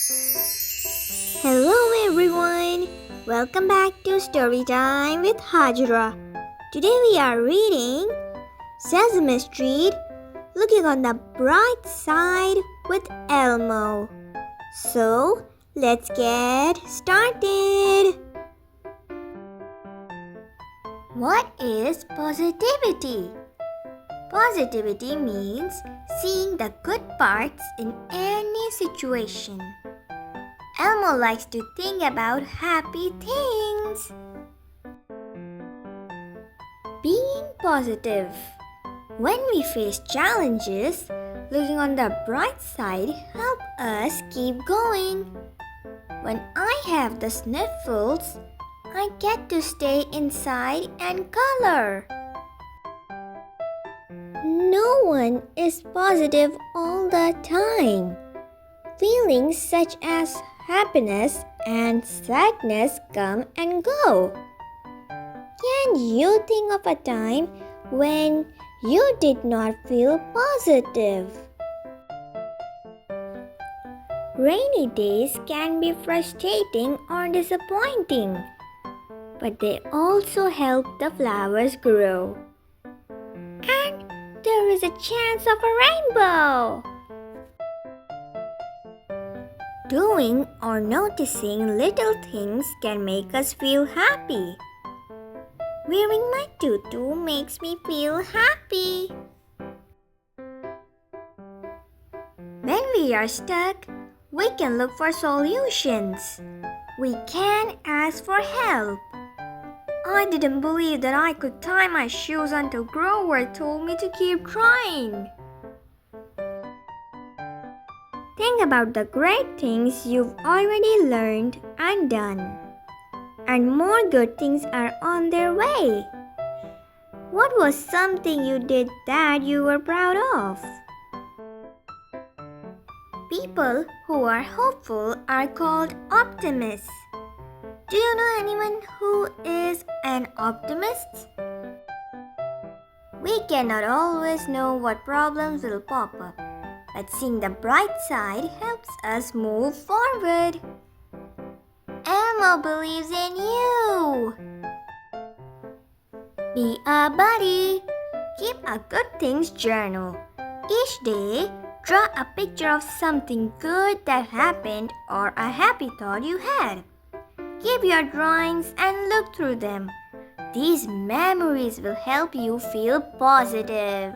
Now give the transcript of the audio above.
Hello everyone! Welcome back to Story Time with Hajra. Today we are reading Sesame Street, Looking on the Bright Side with Elmo. So, let's get started! What is positivity? Positivity means seeing the good parts in any situation. Elmo likes to think about happy things. Being positive. When we face challenges, looking on the bright side helps us keep going. When I have the sniffles, I get to stay inside and color. No one is positive all the time. Feelings such as happiness and sadness come and go. Can you think of a time when you did not feel positive? Rainy days can be frustrating or disappointing, but they also help the flowers grow. And there is a chance of a rainbow. Doing or noticing little things can make us feel happy. Wearing my tutu makes me feel happy. When we are stuck, we can look for solutions. We can ask for help. I didn't believe that I could tie my shoes until Grover told me to keep trying. Think about the great things you've already learned and done. And more good things are on their way. What was something you did that you were proud of? People who are hopeful are called optimists. Do you know anyone who is an optimist? We cannot always know what problems will pop up, but seeing the bright side helps us move forward. Elmo believes in you. Be a buddy. Keep a good things journal. Each day, draw a picture of something good that happened or a happy thought you had. Keep your drawings and look through them. These memories will help you feel positive.